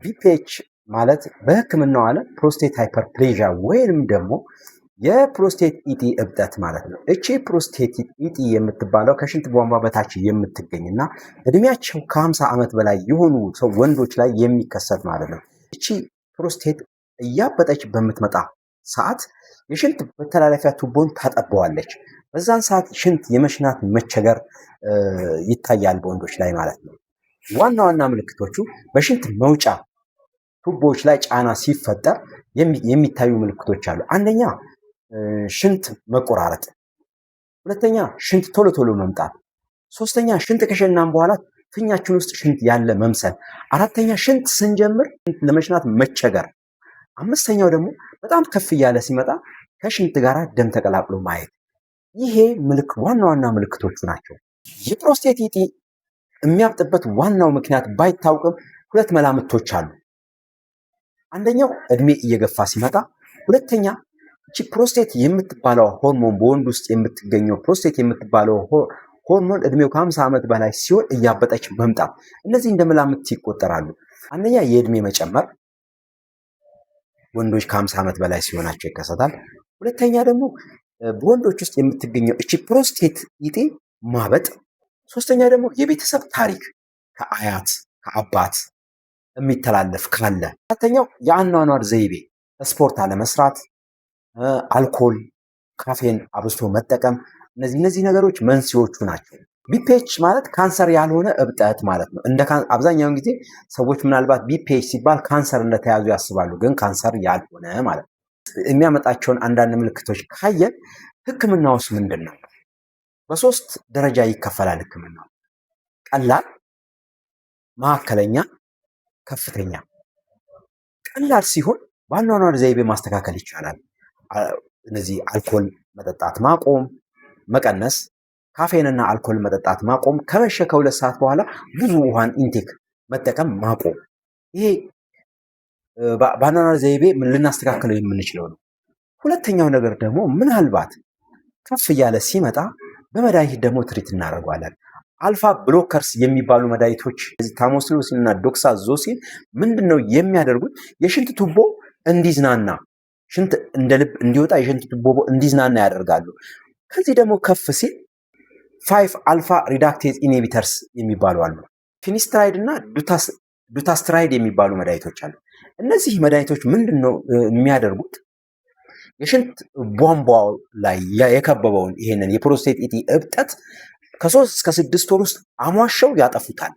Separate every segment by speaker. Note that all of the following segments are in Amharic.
Speaker 1: ቪፒኤች ማለት በሕክምናው ዓለም ፕሮስቴት ሃይፐርፕሌዥያ ወይንም ደግሞ የፕሮስቴት ኢጢ እብጠት ማለት ነው። እቺ ፕሮስቴት ኢጢ የምትባለው ከሽንት ቧንቧ በታች የምትገኝና እድሜያቸው ከ50 ዓመት በላይ የሆኑ ሰው ወንዶች ላይ የሚከሰት ማለት ነው። እቺ ፕሮስቴት እያበጠች በምትመጣ ሰዓት የሽንት መተላለፊያ ቱቦን ታጠበዋለች። በዛን ሰዓት ሽንት የመሽናት መቸገር ይታያል በወንዶች ላይ ማለት ነው። ዋና ዋና ምልክቶቹ በሽንት መውጫ ቱቦዎች ላይ ጫና ሲፈጠር የሚታዩ ምልክቶች አሉ። አንደኛ ሽንት መቆራረጥ፣ ሁለተኛ ሽንት ቶሎ ቶሎ መምጣት፣ ሶስተኛ ሽንት ከሸናን በኋላ ፊኛችን ውስጥ ሽንት ያለ መምሰል፣ አራተኛ ሽንት ስንጀምር ለመሽናት መቸገር፣ አምስተኛው ደግሞ በጣም ከፍ እያለ ሲመጣ ከሽንት ጋር ደም ተቀላቅሎ ማየት። ይሄ ዋና ዋና ምልክቶቹ ናቸው። የፕሮስቴት ኢጢ የሚያብጥበት ዋናው ምክንያት ባይታወቅም ሁለት መላምቶች አሉ። አንደኛው እድሜ እየገፋ ሲመጣ፣ ሁለተኛ እቺ ፕሮስቴት የምትባለው ሆርሞን በወንድ ውስጥ የምትገኘው ፕሮስቴት የምትባለው ሆርሞን እድሜው ከ50 ዓመት በላይ ሲሆን እያበጠች መምጣት። እነዚህ እንደ መላምት ይቆጠራሉ። አንደኛ የእድሜ መጨመር ወንዶች ከ50 ዓመት በላይ ሲሆናቸው ይከሰታል። ሁለተኛ ደግሞ በወንዶች ውስጥ የምትገኘው እቺ ፕሮስቴት ኢጢ ማበጥ። ሶስተኛ ደግሞ የቤተሰብ ታሪክ ከአያት ከአባት የሚተላለፍ ካለ። አራተኛው የአኗኗር ዘይቤ ስፖርት አለመስራት፣ አልኮል፣ ካፌን አብዝቶ መጠቀም። እነዚህ ነገሮች መንስኤዎቹ ናቸው። ቢፒኤች ማለት ካንሰር ያልሆነ እብጠት ማለት ነው። አብዛኛውን ጊዜ ሰዎች ምናልባት ቢፒኤች ሲባል ካንሰር እንደተያዙ ያስባሉ፣ ግን ካንሰር ያልሆነ ማለት ነው። የሚያመጣቸውን አንዳንድ ምልክቶች ካየን ህክምናውስ ምንድን ነው? በሶስት ደረጃ ይከፈላል ህክምናው። ቀላል፣ መካከለኛ፣ ከፍተኛ። ቀላል ሲሆን በአኗኗር ዘይቤ ማስተካከል ይቻላል። እነዚህ አልኮል መጠጣት ማቆም፣ መቀነስ፣ ካፌንና አልኮል መጠጣት ማቆም፣ ከመሸ ከ2 ሰዓት በኋላ ብዙ ውሃን ኢንቴክ መጠቀም ማቆም። ይሄ በአኗኗር ዘይቤ ልናስተካክለው የምንችለው ነው። ሁለተኛው ነገር ደግሞ ምናልባት ከፍ እያለ ሲመጣ በመድኃኒት ደግሞ ትሪት እናደርገዋለን። አልፋ ብሎከርስ የሚባሉ መድኃኒቶች ታሞክሲፌን እና ዶክሳዞሲን ምንድነው የሚያደርጉት? የሽንት ቱቦ እንዲዝናና፣ ሽንት እንደ ልብ እንዲወጣ የሽንት ቱቦ እንዲዝናና ያደርጋሉ። ከዚህ ደግሞ ከፍ ሲል 5 አልፋ ሪዳክቴዝ ኢንሂቢተርስ የሚባሉ አሉ። ፊኒስትራይድ እና ዱታስትራይድ የሚባሉ መድኃኒቶች አሉ። እነዚህ መድኃኒቶች ምንድነው የሚያደርጉት? የሽንት ቧንቧ ላይ የከበበውን ይሄንን የፕሮስቴት ኢጢ እብጠት ከ3 እስከ 6 ወር ውስጥ አሟሸው ያጠፉታል።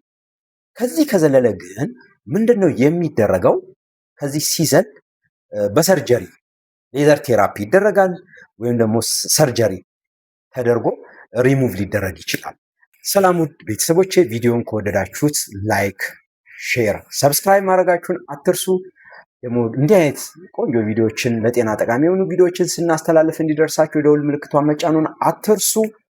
Speaker 1: ከዚህ ከዘለለ ግን ምንድነው የሚደረገው? ከዚህ ሲዘል በሰርጀሪ ሌዘር ቴራፒ ይደረጋል፣ ወይም ደግሞ ሰርጀሪ ተደርጎ ሪሙቭ ሊደረግ ይችላል። ሰላም ውድ ቤተሰቦቼ፣ ቪዲዮን ከወደዳችሁት ላይክ፣ ሼር፣ ሰብስክራይብ ማድረጋችሁን አትርሱ። ደግሞ እንዲህ አይነት ቆንጆ ቪዲዮዎችን ለጤና ጠቃሚ የሆኑ ቪዲዮዎችን ስናስተላልፍ እንዲደርሳችሁ የደውል ምልክቷን መጫኑን አትርሱ።